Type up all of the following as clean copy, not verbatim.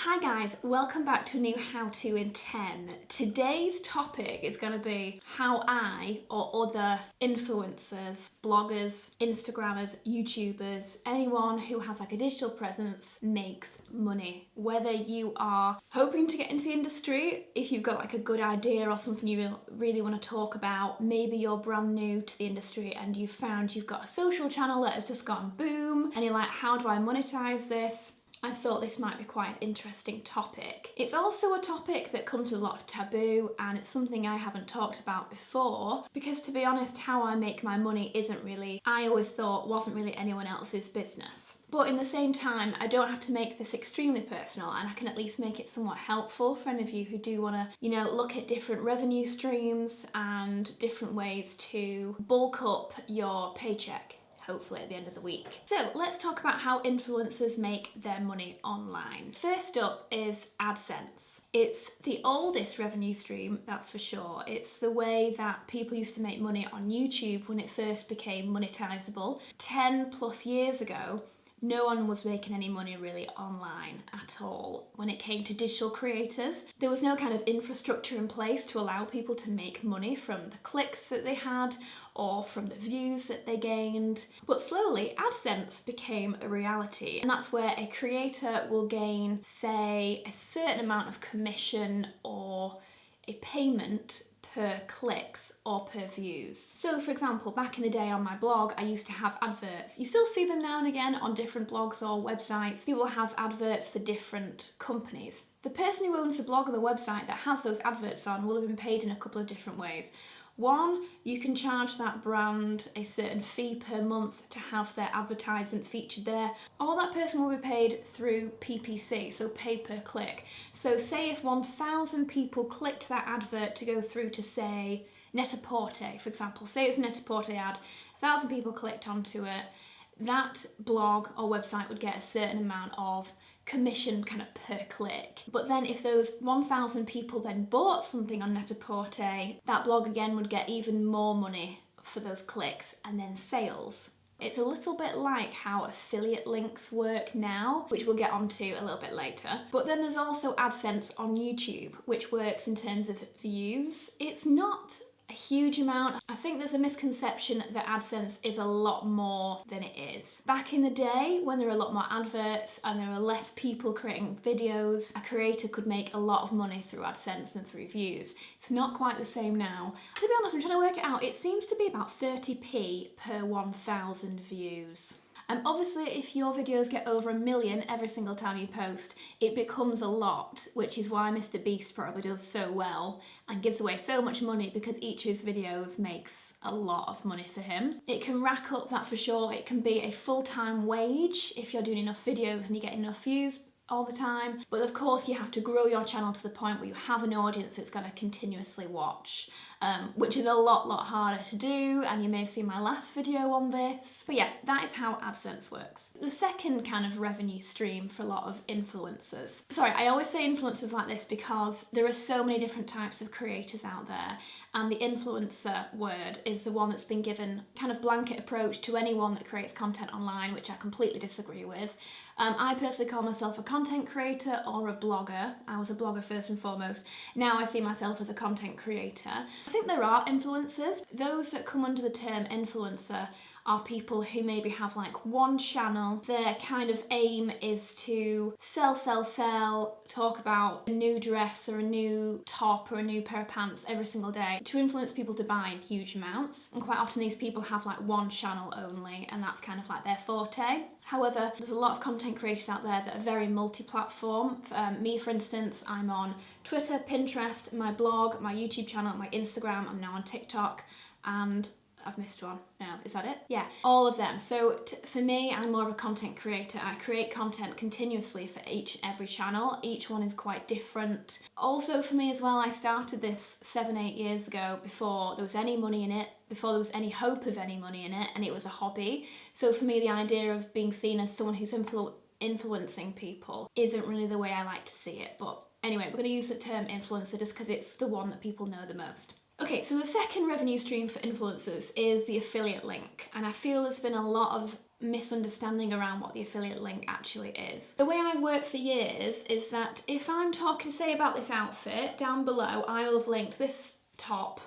Hi guys, welcome back to a new how-to in 10. Today's topic is going to be how I or other influencers, bloggers, Instagrammers, YouTubers, anyone who has like a digital presence makes money. Whether you are hoping to get into the industry, if you've got like a good idea or something you really want to talk about, maybe you're brand new to the industry and you've found you've got a social channel that has just gone boom and you're like, how do I monetize this? I thought this might be quite an interesting topic. It's also a topic that comes with a lot of taboo, and it's something I haven't talked about before because, to be honest, how I make my money I always thought wasn't really anyone else's business. But in the same time, I don't have to make this extremely personal, and I can at least make it somewhat helpful for any of you who do want to, look at different revenue streams and different ways to bulk up your paycheck, hopefully at the end of the week. So let's talk about how influencers make their money online. First up is Adsense. It's the oldest revenue stream, that's for sure. It's the way that people used to make money on YouTube when it first became monetizable. 10 plus years ago, no one was making any money really online at all when it came to digital creators. There was no kind of infrastructure in place to allow people to make money from the clicks that they had or from the views that they gained. But slowly, AdSense became a reality, and that's where a creator will gain, say, a certain amount of commission or a payment per clicks or per views. So for example, back in the day on my blog, I used to have adverts. You still see them now and again on different blogs or websites. People have adverts for different companies. The person who owns the blog or the website that has those adverts on will have been paid in a couple of different ways. One, you can charge that brand a certain fee per month to have their advertisement featured there, or that person will be paid through PPC, so pay per click. So say if 1,000 people clicked that advert to go through to, say, Net-a-Porter, for example. Say it's a Net-a-Porter ad, 1,000 people clicked onto it, that blog or website would get a certain amount of commission kind of per click. But then if those 1,000 people then bought something on Net-a-Porter, that blog again would get even more money for those clicks and then sales. It's a little bit like how affiliate links work now, which we'll get onto a little bit later. But then there's also AdSense on YouTube, which works in terms of views. It's not a huge amount. I think there's a misconception that AdSense is a lot more than it is. Back in the day, when there were a lot more adverts and there were less people creating videos, a creator could make a lot of money through AdSense and through views. It's not quite the same now. To be honest, I'm trying to work it out. It seems to be about 30p per 1,000 views. And obviously, if your videos get over 1 million every single time you post, it becomes a lot, which is why Mr. Beast probably does so well and gives away so much money, because each of his videos makes a lot of money for him. It can rack up, that's for sure. It can be a full-time wage if you're doing enough videos and you get enough views all the time. But of course, you have to grow your channel to the point where you have an audience that's going to continuously watch, which is a lot harder to do, and you may have seen my last video on this. But yes, that is how AdSense works. The second kind of revenue stream for a lot of influencers. Sorry, I always say influencers like this because there are so many different types of creators out there, and the influencer word is the one that's been given kind of blanket approach to anyone that creates content online, which I completely disagree with. I personally call myself a content creator or a blogger. I was a blogger first and foremost. Now I see myself as a content creator. I think there are influencers. Those that come under the term influencer are people who maybe have like one channel. Their kind of aim is to sell, talk about a new dress or a new top or a new pair of pants every single day to influence people to buy in huge amounts. And quite often these people have like one channel only, and that's kind of like their forte. However, there's a lot of content creators out there that are very multi-platform. Me, for instance, I'm on Twitter, Pinterest, my blog, my YouTube channel, my Instagram. I'm now on TikTok, and I've missed one now. Is that it? Yeah, all of them. So for me, I'm more of a content creator. I create content continuously for every channel. Each one is quite different. Also for me as well, I started this 7-8 years ago before there was any money in it, before there was any hope of any money in it, and it was a hobby. So for me, the idea of being seen as someone who's influencing people isn't really the way I like to see it. But anyway, we're going to use the term influencer just because it's the one that people know the most. Okay, so the second revenue stream for influencers is the affiliate link, and I feel there's been a lot of misunderstanding around what the affiliate link actually is. The way I've worked for years is that if I'm talking, say, about this outfit, down below I'll have linked this top,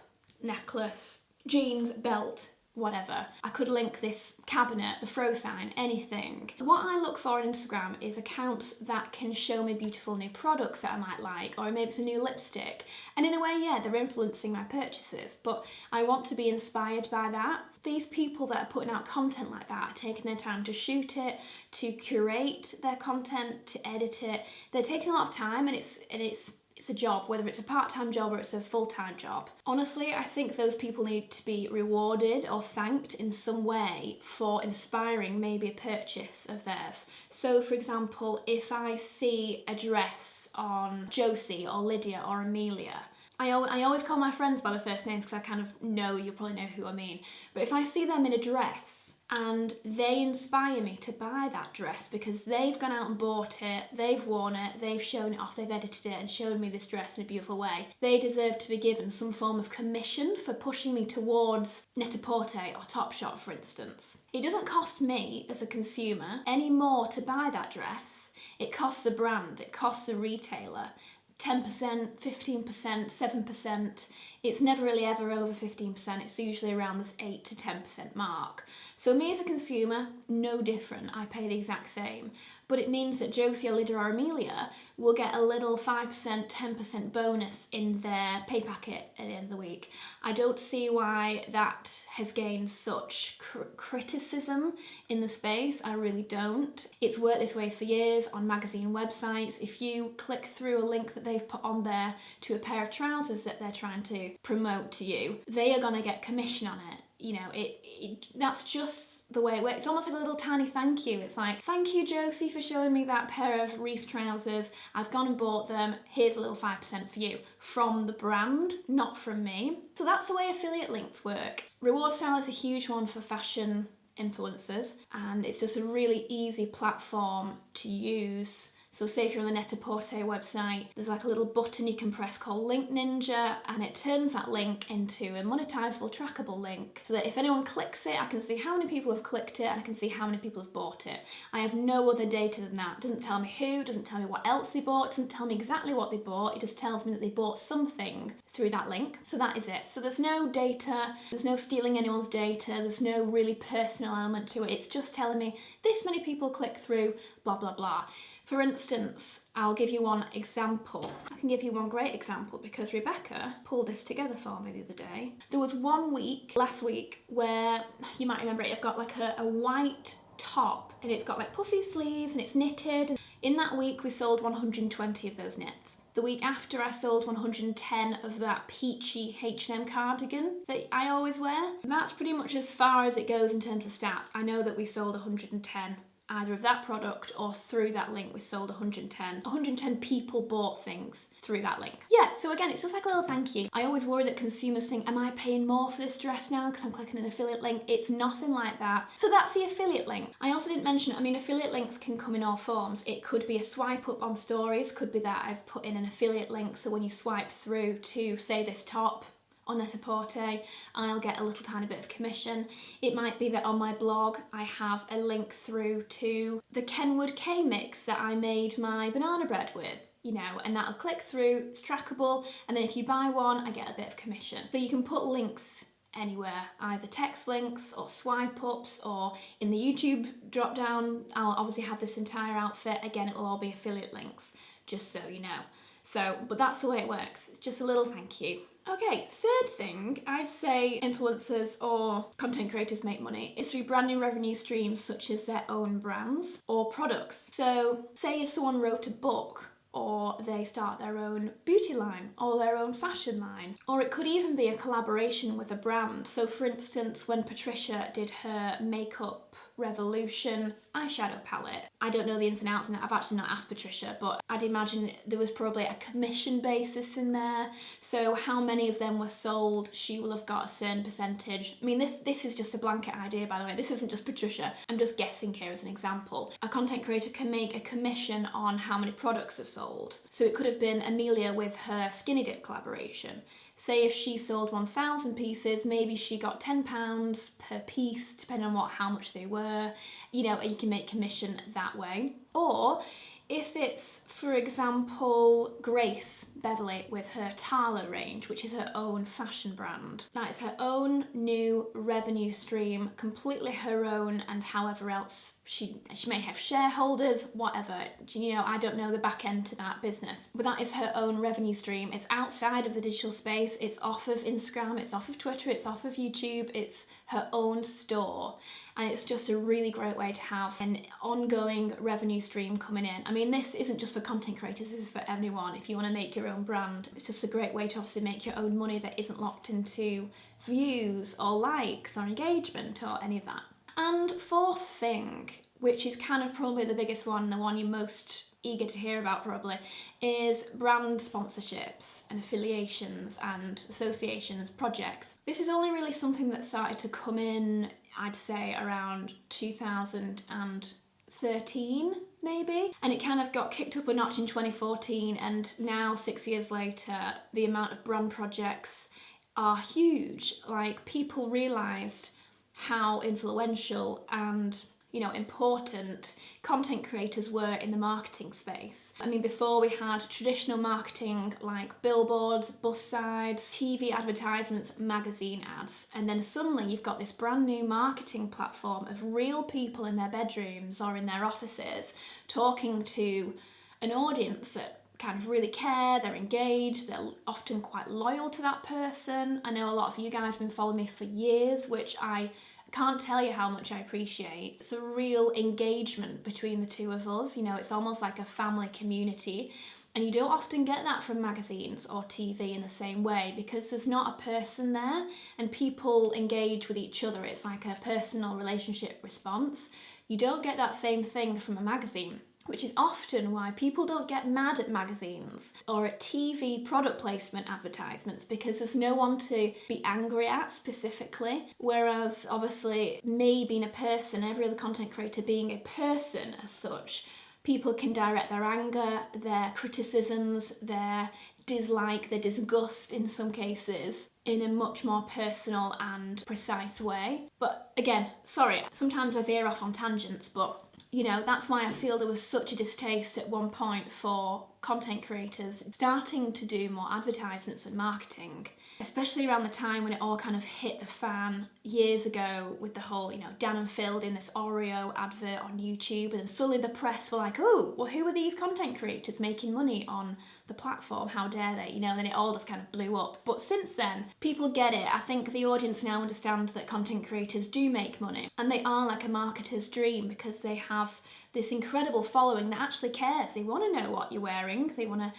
necklace, jeans, belt, whatever. I could link this cabinet, the throw sign, anything. What I look for on Instagram is accounts that can show me beautiful new products that I might like, or maybe it's a new lipstick. And in a way, yeah, they're influencing my purchases, but I want to be inspired by that. These people that are putting out content like that are taking their time to shoot it, to curate their content, to edit it. They're taking a lot of time, and it's a job, whether it's a part-time job or it's a full-time job. Honestly, I think those people need to be rewarded or thanked in some way for inspiring maybe a purchase of theirs. So for example, if I see a dress on Josie or Lydia or Amelia, I always call my friends by their first names because I kind of know, you'll probably know who I mean. But if I see them in a dress and they inspire me to buy that dress because they've gone out and bought it, they've worn it, they've shown it off, they've edited it and shown me this dress in a beautiful way, they deserve to be given some form of commission for pushing me towards Net-a-Porter or Topshop, for instance. It doesn't cost me as a consumer any more to buy that dress. It costs the brand, it costs the retailer 10%, 15%, 7%. It's never really ever over 15%. It's usually around this 8 to 10% mark. So me as a consumer, no different. I pay the exact same. But it means that Josie or Lydia or Amelia will get a little 5%, 10% bonus in their pay packet at the end of the week. I don't see why that has gained such criticism in the space. I really don't. It's worked this way for years on magazine websites. If you click through a link that they've put on there to a pair of trousers that they're trying to promote to you, they are going to get commission on it. You know, that's just the way it works. It's almost like a little tiny thank you. It's like, thank you Josie for showing me that pair of Reese trousers. I've gone and bought them. Here's a little 5% for you. From the brand, not from me. So that's the way affiliate links work. Reward style is a huge one for fashion influencers, and it's just a really easy platform to use. So say if you're on the Net-a-Porter website, there's like a little button you can press called Link Ninja, and it turns that link into a monetizable, trackable link, so that if anyone clicks it, I can see how many people have clicked it and I can see how many people have bought it. I have no other data than that. It doesn't tell me who, doesn't tell me what else they bought, doesn't tell me exactly what they bought. It just tells me that they bought something through that link. So that is it. So there's no data, there's no stealing anyone's data, there's no really personal element to it. It's just telling me this many people click through, blah, blah, blah. For instance, I'll give you one example. I can give you one great example because Rebecca pulled this together for me the other day. There was one week, last week, where you might remember it, I've got like a white top and it's got like puffy sleeves and it's knitted. In that week we sold 120 of those knits. The week after I sold 110 of that peachy H&M cardigan that I always wear. That's pretty much as far as it goes in terms of stats. I know that we sold 110 either of that product or through that link we sold 110. 110 people bought things through that link. Yeah, so again, it's just like a little thank you. I always worry that consumers think, am I paying more for this dress now because I'm clicking an affiliate link? It's nothing like that. So that's the affiliate link. I also didn't mention, affiliate links can come in all forms. It could be a swipe up on stories, could be that I've put in an affiliate link, so when you swipe through to, say, this top on Net-a-Porter, I'll get a little tiny bit of commission. It might be that on my blog I have a link through to the Kenwood K-mix that I made my banana bread with, and that'll click through, it's trackable, and then if you buy one, I get a bit of commission. So you can put links anywhere, either text links or swipe ups, or in the YouTube drop down, I'll obviously have this entire outfit. Again, it will all be affiliate links, just so you know. So, but that's the way it works. It's just a little thank you. Okay, third thing I'd say influencers or content creators make money is through brand new revenue streams such as their own brands or products. So say if someone wrote a book, or they start their own beauty line or their own fashion line, or it could even be a collaboration with a brand. So for instance, when Patricia did her makeup revolution eyeshadow palette, I don't know the ins and outs, and I've actually not asked Patricia, but I'd imagine there was probably a commission basis in there. So how many of them were sold, she will have got a certain percentage. This is just a blanket idea, by the way. This isn't just Patricia. I'm just guessing here as an example. A content creator can make a commission on how many products are sold. So it could have been Amelia with her Skinny Dip collaboration. say if she sold 1,000 pieces, maybe she got £10 per piece, depending on how much they were, you know, and you can make commission that way. Or if it's, for example, Grace Beverley with her Tala range, which is her own fashion brand. That is her own new revenue stream, completely her own, and however else she may have shareholders, whatever. You know, I don't know the back end to that business. But that is her own revenue stream. It's outside of the digital space. It's off of Instagram, it's off of Twitter, it's off of YouTube. It's her own store. And it's just a really great way to have an ongoing revenue stream coming in. I mean, this isn't just for content creators, this is for everyone. If you want to make your own brand, it's just a great way to obviously make your own money that isn't locked into views or likes or engagement or any of that. And fourth thing, which is kind of probably the biggest one, the one you're most eager to hear about probably, is brand sponsorships and affiliations and associations, projects. This is only really something that started to come in, I'd say, around 2013 maybe, and it kind of got kicked up a notch in 2014, and now 6 years later the amount of brand projects are huge. Like, people realised how influential and, you know, important content creators were in the marketing space. I mean, before we had traditional marketing like billboards, bus sides, TV advertisements, magazine ads, and then suddenly you've got this brand new marketing platform of real people in their bedrooms or in their offices talking to an audience that kind of really care, they're engaged, they're often quite loyal to that person. I know a lot of you guys have been following me for years, which I can't tell you how much I appreciate. It's a real engagement between the two of us, you know, it's almost like a family community, and you don't often get that from magazines or TV in the same way, because there's not a person there and people engage with each other. It's like a personal relationship response. You don't get that same thing from a magazine, which is often why people don't get mad at magazines or at TV product placement advertisements, because there's no one to be angry at specifically. Whereas obviously me being a person, every other content creator being a person as such, people can direct their anger, their criticisms, their dislike, their disgust in some cases in a much more personal and precise way. But again, sorry, sometimes I veer off on tangents, but you know, that's why I feel there was such a distaste at one point for content creators starting to do more advertisements and marketing, especially around the time when it all kind of hit the fan years ago with the whole, you know, Dan and Phil doing this Oreo advert on YouTube, and then suddenly the press were like, oh, well, who are these content creators making money on the platform? How dare they? You know, and then it all just kind of blew up. But since then, people get it. I think the audience now understand that content creators do make money, and they are like a marketer's dream because they have this incredible following that actually cares. They want to know what you're wearing. They want to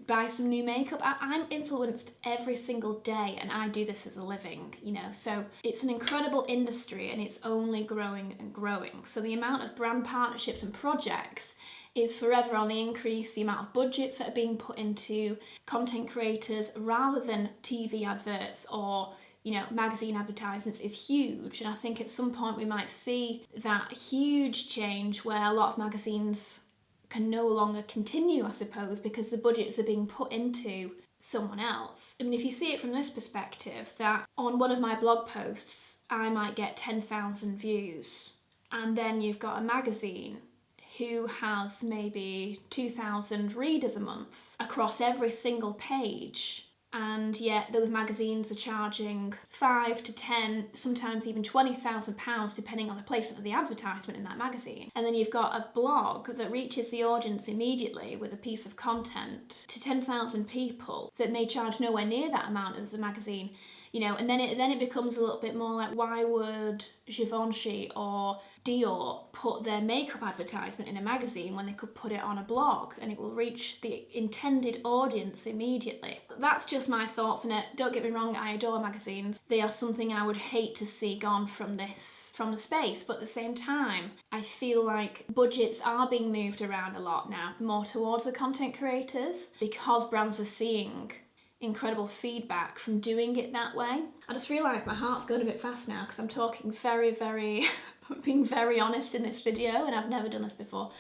buy some new makeup. I'm influenced every single day, and I do this as a living, you know, so it's an incredible industry and it's only growing and growing. So the amount of brand partnerships and projects is forever on the increase. The amount of budgets that are being put into content creators rather than TV adverts or, you know, magazine advertisements is huge. And I think at some point we might see that huge change where a lot of magazines can no longer continue, I suppose, because the budgets are being put into someone else. I mean, if you see it from this perspective, that on one of my blog posts I might get 10,000 views, and then you've got a magazine who has maybe 2,000 readers a month across every single page, and yet those magazines are charging 5 to 10, sometimes even £20,000 depending on the placement of the advertisement in that magazine. And then you've got a blog that reaches the audience immediately with a piece of content to 10,000 people that may charge nowhere near that amount as a magazine. You know, and then it becomes a little bit more like, why would Givenchy or Dior put their makeup advertisement in a magazine when they could put it on a blog and it will reach the intended audience immediately? That's just my thoughts on it. Don't get me wrong, I adore magazines. They are something I would hate to see gone from the space, but at the same time, I feel like budgets are being moved around a lot now, more towards the content creators, because brands are seeing incredible feedback from doing it that way. I just realised my heart's going a bit fast now because I'm talking very being very honest in this video, and I've never done this before.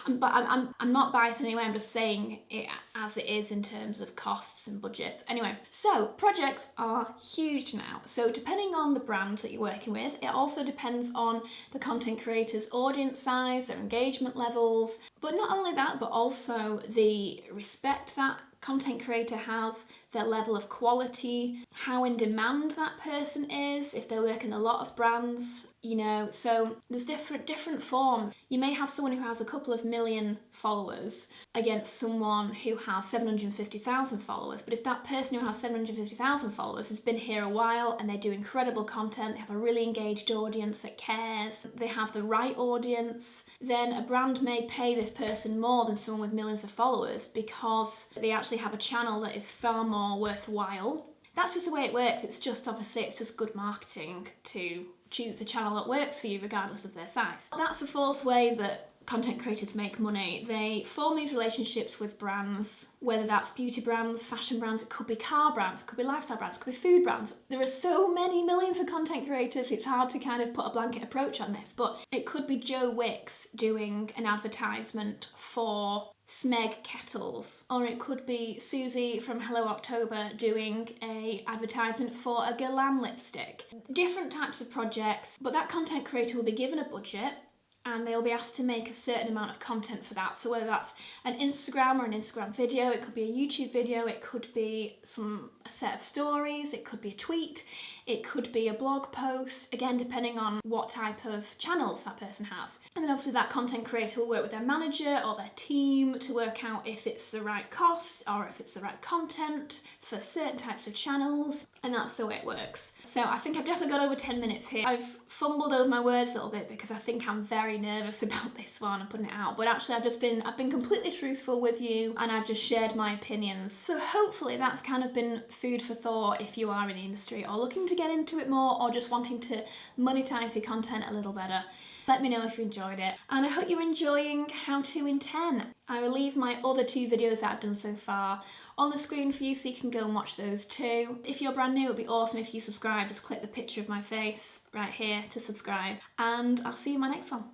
But I'm not biased anyway, I'm just saying it as it is in terms of costs and budgets. Anyway, so projects are huge now. So depending on the brand that you're working with, it also depends on the content creator's audience size, their engagement levels, but not only that, but also the respect that content creator has, their level of quality, how in demand that person is, if they're working a lot of brands, you know, so there's different forms. You may have someone who has a couple of million followers against someone who has 750,000 followers, but if that person who has 750,000 followers has been here a while and they do incredible content, they have a really engaged audience that cares, they have the right audience, then a brand may pay this person more than someone with millions of followers because they actually have a channel that is far more worthwhile. That's just the way it works. It's just good marketing to choose a channel that works for you regardless of their size. That's the fourth way that content creators make money. They form these relationships with brands, whether that's beauty brands, fashion brands, it could be car brands, it could be lifestyle brands, it could be food brands. There are so many millions of content creators, it's hard to kind of put a blanket approach on this, but it could be Joe Wicks doing an advertisement for Smeg kettles, or it could be Susie from Hello October doing a advertisement for a Guerlain lipstick. Different types of projects, but that content creator will be given a budget and they'll be asked to make a certain amount of content for that. So whether that's an Instagram or an Instagram video, it could be a YouTube video, it could be a set of stories, it could be a tweet, it could be a blog post, again depending on what type of channels that person has. And then obviously that content creator will work with their manager or their team to work out if it's the right cost or if it's the right content for certain types of channels, and that's the way it works. So I think I've definitely got over 10 minutes here. I've fumbled over my words a little bit because I think I'm very nervous about this one and putting it out, but actually I've been completely truthful with you and I've just shared my opinions. So hopefully that's kind of been food for thought if you are in the industry or looking to get into it more or just wanting to monetize your content a little better. Let me know if you enjoyed it, and I hope you're enjoying How To in 10. I will leave my other 2 videos that I've done so far on the screen for you so you can go and watch those too. If you're brand new, it would be awesome if you subscribe. Just click the picture of my face right here to subscribe, and I'll see you in my next one.